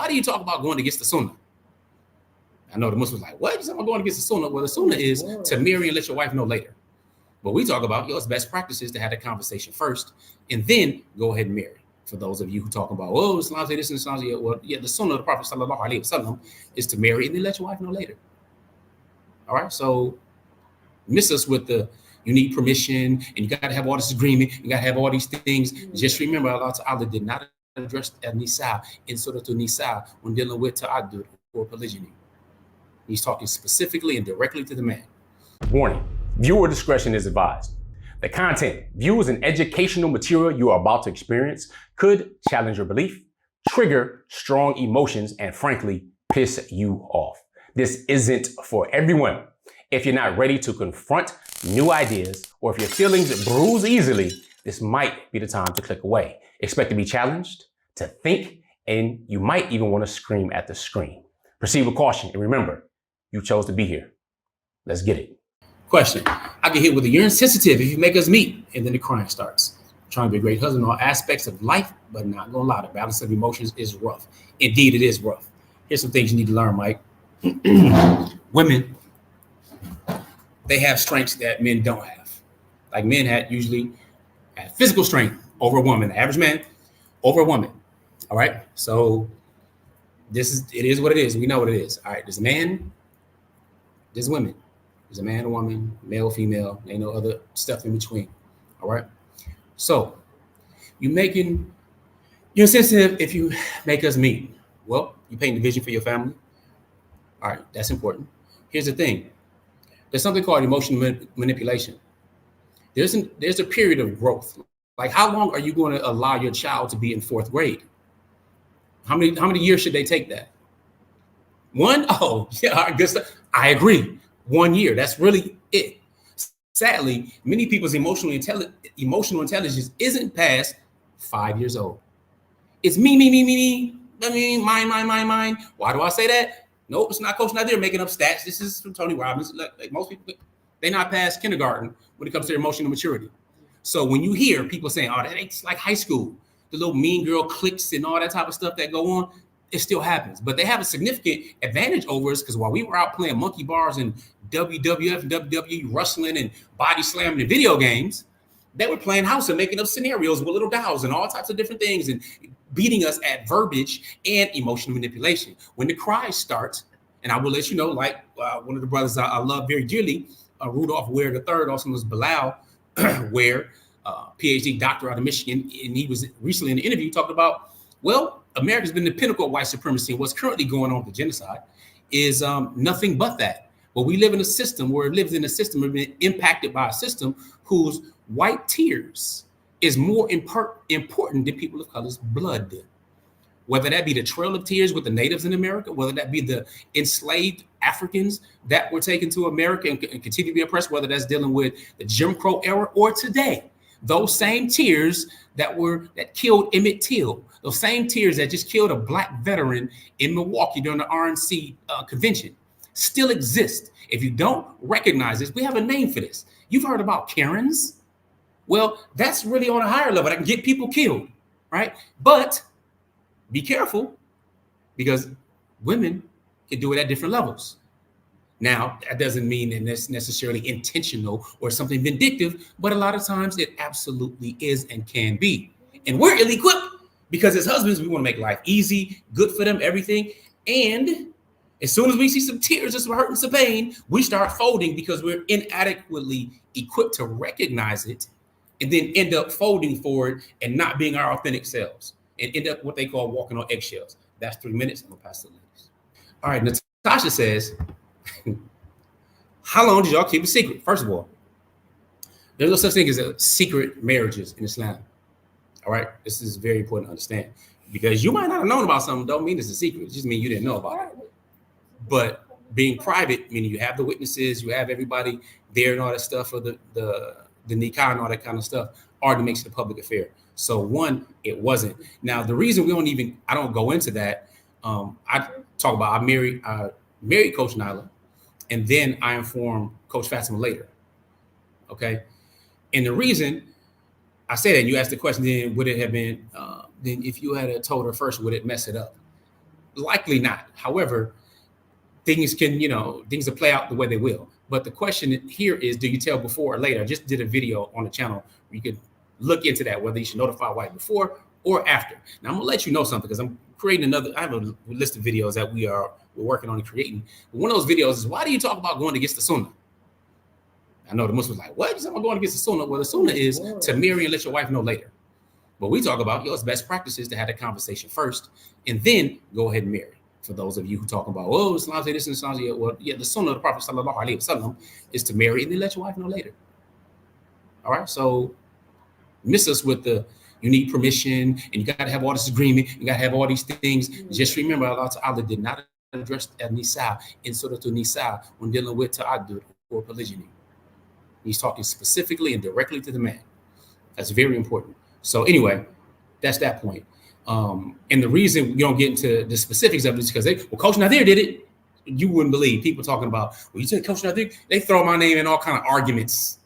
why do you talk about going against the sunnah? I know the Muslims like, what? You talking about going against the sunnah? Well, the sunnah is to marry and let your wife know later. But we talk about, it's best practices to have the conversation first and then go ahead and marry. For those of you who talk about, oh, Islam say this and Islam say that. Well, yeah, the sunnah of the Prophet sallallahu alaihi wasallam is to marry and then let your wife know later. All right, so miss us with the you need permission and you got to have all this agreement, you got to have all these things. Just remember, Allah Ta'ala did not address Nisa in Surah Nisa when dealing with ta'addud or polygyny. He's talking specifically and directly to the man. Warning, viewer discretion is advised. The content, views, and educational material you are about to experience could challenge your belief, trigger strong emotions, and frankly, piss you off. This isn't for everyone. If you're not ready to confront new ideas, or if your feelings bruise easily, this might be the time to click away. Expect to be challenged, to think, and you might even want to scream at the screen. Proceed with caution, and remember, you chose to be here. Let's get it. Question. I get hit with a you're insensitive if you make us meet, and then the crying starts. I'm trying to be a great husband in all aspects of life, but not gonna lie, the balance of emotions is rough. Indeed, it is rough. Here's some things you need to learn, Mike. Women, they have strengths that men don't have. Like men usually have physical strength over a woman. The average man over a woman. All right. So it is what it is. We know what it is. All right. There's a man, there's women. There's a man, a woman, male, female. Ain't no other stuff in between. All right. So you're sensitive if you make us meet. Well, you paint the vision for your family. All right. That's important. Here's the thing. There's something called emotional manipulation. There's a period of growth. Like, how long are you going to allow your child to be in 4th grade? How many years should they take that? 1? Oh, yeah, all right, good stuff. I agree. 1 year. That's really it. Sadly, many people's emotional intelligence isn't past 5 years old. It's me, mine. Why do I say that? Nope, it's not Coach Nazir making up stats. This is from Tony Robbins. Like most people, they're not past kindergarten when it comes to their emotional maturity. So when you hear people saying, oh, that's like high school, the little mean girl cliques and all that type of stuff that go on, it still happens. But they have a significant advantage over us because while we were out playing monkey bars and WWF and WWE wrestling and body slamming and video games, they were playing house and making up scenarios with little dolls and all types of different things and beating us at verbiage and emotional manipulation. When the cry starts, and I will let you know, like one of the brothers I love very dearly, Rudolph Ware III, also known as Bilal Ware, PhD doctor out of Michigan, and he was recently in an interview talking about, well, America's been the pinnacle of white supremacy, and what's currently going on with the genocide is nothing but that. But we live in a system where it lives in a system, we've been impacted by a system whose white tears is more important than people of color's blood. Whether that be the Trail of Tears with the natives in America, whether that be the enslaved Africans that were taken to America and continue to be oppressed, whether that's dealing with the Jim Crow era or today, those same tears that killed Emmett Till, those same tears that just killed a black veteran in Milwaukee during the RNC convention still exist. If you don't recognize this, we have a name for this. You've heard about Karens. Well, that's really on a higher level. That can get people killed, right? But be careful because women can do it at different levels. Now, that doesn't mean that that's necessarily intentional or something vindictive, but a lot of times it absolutely is and can be. And we're ill-equipped because as husbands, we want to make life easy, good for them, everything. And as soon as we see some tears or some hurt and some pain, we start folding because we're inadequately equipped to recognize it and then end up folding for it and not being our authentic selves and end up what they call walking on eggshells. That's 3 minutes. I'm gonna pass to the ladies. All right, Natasha says, how long did y'all keep a secret? First of all, there's no such thing as a secret marriages in Islam. All right, this is very important to understand because you might not have known about something, don't mean it's a secret. It just means you didn't know about it. But being private, meaning you have the witnesses, you have everybody there and all that stuff for the nikah and all that kind of stuff, already makes it a public affair. So one, it wasn't. Now, the reason I don't go into that, I talk about I married Coach Nyla, and then I informed Coach Fatimah later. Okay. And the reason I say that, you asked the question, then would it have been, then if you had told her first, would it mess it up? Likely not. However, things can, things will play out the way they will. But the question here is, do you tell before or later? I just did a video on the channel where you could look into that, whether you should notify wife before or after. Now, I'm gonna let you know something because I'm creating I have a list of videos that we're working on and creating. But one of those videos is, why do you talk about going against the sunnah? I know the Muslims like, what? You talking about going against the sunnah? Well, the sunnah is to marry and let your wife know later. But we talk about, it's best practices to have that conversation first and then go ahead and marry. For those of you who talk about, oh, Islam say this and Islam say, well, yeah, the sunnah of the Prophet sallallahu alaihi wasallam is to marry and then let your wife know later. All right, so miss us with you need permission and you got to have all this agreement, you got to have all these things. Just remember, Allah Ta'ala did not address Nisa in Surah Nisa when dealing with ta'addud or polygyny. He's talking specifically and directly to the man. That's very important. So anyway, that's that point. And the reason we don't get into the specifics of it is because Coach Nazir did it. You wouldn't believe people talking about, well, you said Coach Nazir, they throw my name in all kind of arguments.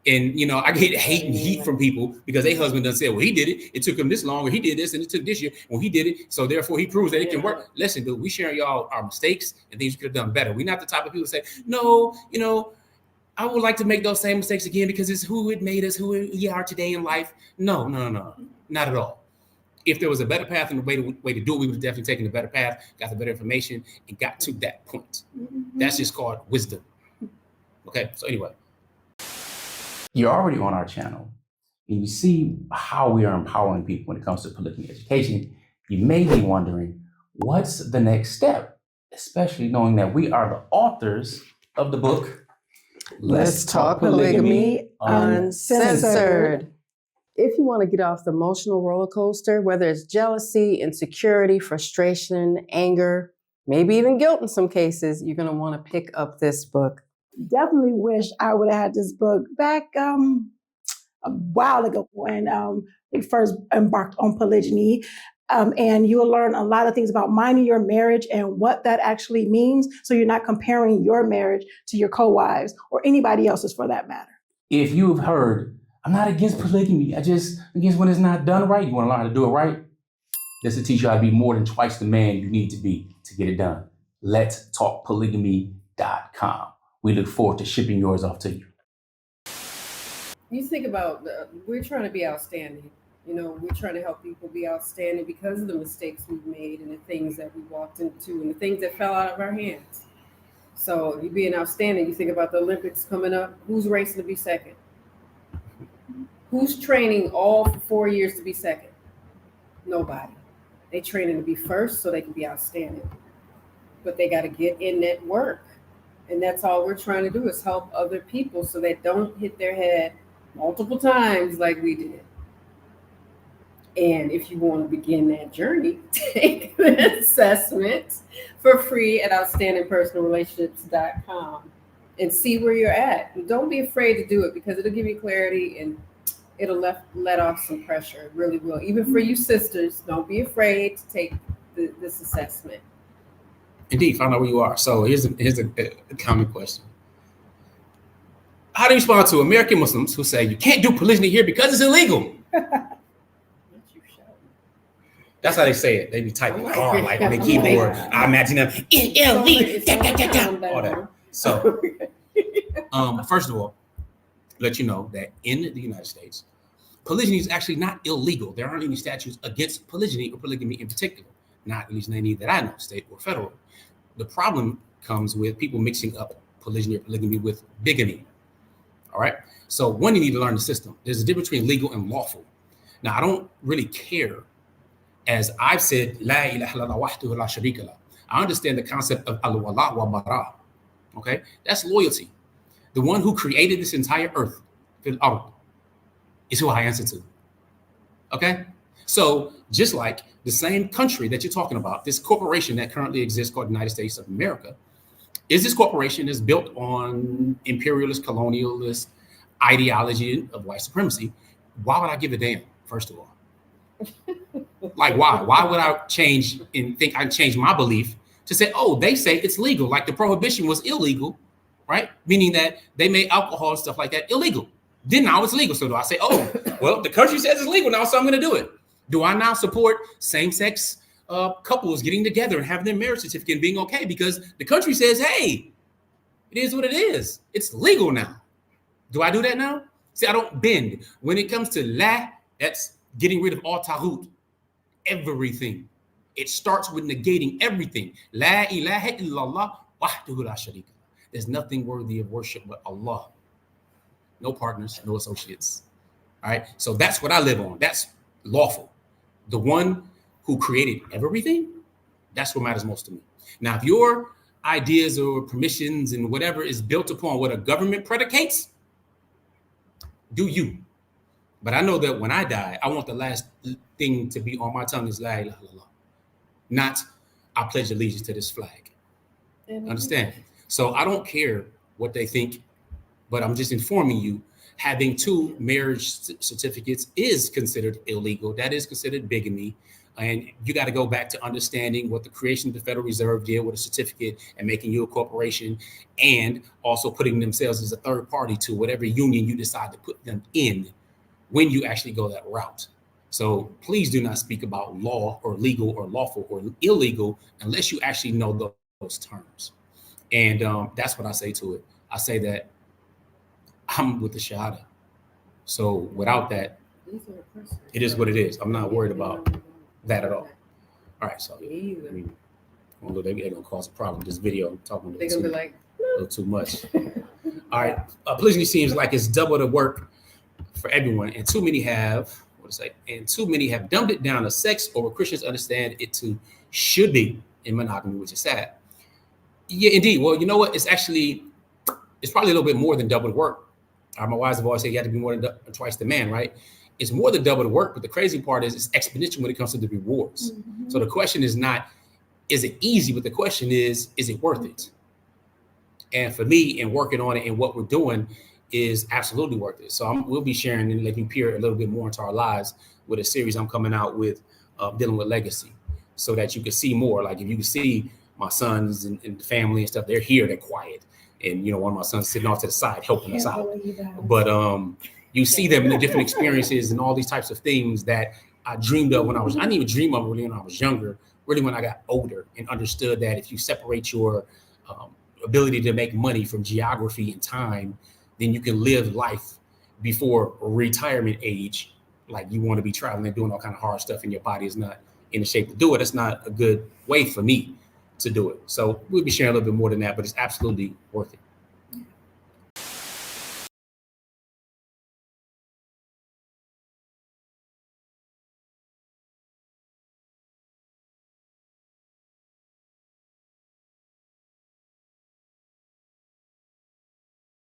And, I get hate and heat from people because their husband doesn't say, well, he did it. It took him this long, or he did this and it took this year. Well, he did it. So therefore he proves that it can work. Listen, dude, we sharing y'all our mistakes and things you could have done better. We're not the type of people that say, no, I would like to make those same mistakes again because it's who it made us, who we are today in life. No, not at all. If there was a better path and a way to do it, we would have definitely taken the better path, got the better information, and got to that point. That's just called wisdom. Okay, so anyway. You're already on our channel, and you see how we are empowering people when it comes to polygamy education. You may be wondering, what's the next step? Especially knowing that we are the authors of the book, Let's Talk Polygamy Uncensored. If you want to get off the emotional roller coaster, whether it's jealousy, insecurity, frustration, anger, maybe even guilt in some cases, you're going to want to pick up this book. Definitely wish I would have had this book back a while ago when we first embarked on polygyny. And you will learn a lot of things about minding your marriage and what that actually means. So you're not comparing your marriage to your co-wives or anybody else's for that matter. If you've heard, I'm not against polygamy, I just against when it's not done right, you want to learn how to do it right, this will teach you how to be more than twice the man you need to be to get it done. Let's talk polygamy.com. We look forward to shipping yours off to you. You think about, we're trying to be outstanding. We're trying to help people be outstanding because of the mistakes we've made and the things that we walked into and the things that fell out of our hands. So you being outstanding, you think about the Olympics coming up, who's racing to be second? Who's training all for 4 years to be second? Nobody. They training to be first so they can be outstanding. But they got to get in that work. And that's all we're trying to do is help other people so they don't hit their head multiple times like we did. And if you want to begin that journey, take the assessment for free at outstandingpersonalrelationships.com and see where you're at. And don't be afraid to do it because it'll give you clarity and it'll let off some pressure. It really will. Even for you sisters, don't be afraid to take this assessment. Indeed, find out where you are. So here's a common question. How do you respond to American Muslims who say you can't do polygyny here because it's illegal? That's how they say it. They be typing hard, like on the keyboard. I imagine them all that. So, first of all, let you know that in the United States, polygyny is actually not illegal. There aren't any statutes against polygyny or polygamy in particular. Not at least any that I know, state or federal. The problem comes with people mixing up polygyny or polygamy with bigamy. All right. So one, you need to learn the system. There's a difference between legal and lawful. Now, I don't really care. As I've said, La ilaha illallah wahdahu la sharika lah. I understand the concept of al-wala wa bara. Okay, that's loyalty. The one who created this entire earth, fil ard, is who I answer to. Okay, so just like the same country that you're talking about, this corporation that currently exists called the United States of America, is this corporation is built on imperialist, colonialist ideology of white supremacy. Why would I give a damn? First of all. Like, why? Why would I change and think I change my belief to say, oh, they say it's legal, like the prohibition was illegal, right? Meaning that they made alcohol and stuff like that illegal. Then now it's legal. So do I say, oh, well, the country says it's legal now, so I'm going to do it? Do I now support same-sex couples getting together and having their marriage certificate and being okay because the country says, hey, it is what it is. It's legal now. Do I do that now? See, I don't bend. When it comes to la, that's getting rid of all tarut, everything. It starts with negating everything. La ilaha illallah wahdahu la sharika. There's nothing worthy of worship but Allah. No partners, no associates. All right. So that's what I live on. That's lawful. The one who created everything, that's what matters most to me. Now, if your ideas or permissions and whatever is built upon what a government predicates, do you. But I know that when I die, I want the last thing to be on my tongue is la ilaha illallah, not I pledge allegiance to this flag. Understand? So I don't care what they think, but I'm just informing you, having 2 marriage certificates is considered illegal. That is considered bigamy. And you got to go back to understanding what the creation of the Federal Reserve did with a certificate and making you a corporation, and also putting themselves as a third party to whatever union you decide to put them in when you actually go that route. So please do not speak about law or legal or lawful or illegal unless you actually know those terms. And that's what I say to it. I say that I'm with the Shahada. So without that, it is what it is. I'm not worried about that at all. All right, so although they're gonna cause a problem. This video, I'm talking They're gonna be like, a little too much. All right, polygyny seems like it's double the work for everyone, and too many have dumbed it down to sex, or what Christians understand it to should be in monogamy, which is sad. Yeah, indeed. Well, you know what? It's probably a little bit more than double the work. My wives have always said you have to be more than twice the man, right? It's more than double the work, but the crazy part is it's exponential when it comes to the rewards. Mm-hmm. So the question is not, is it easy? But the question is it worth it? And for me, and working on it and what we're doing is absolutely worth it. So we'll be sharing and letting you peer a little bit more into our lives with a series I'm coming out with dealing with legacy, so that you can see more. Like if you can see my sons and the family and stuff, they're here, they're quiet. And, you know, one of my sons sitting off to the side helping us out. But you see them in the different experiences and all these types of things that I dreamed of I didn't even dream of really when I was younger, really when I got older and understood that if you separate your ability to make money from geography and time, then you can live life before retirement age. Like you want to be traveling and doing all kind of hard stuff and your body is not in the shape to do it. It's not a good way for me to do it. So we'll be sharing a little bit more than that, but it's absolutely worth it.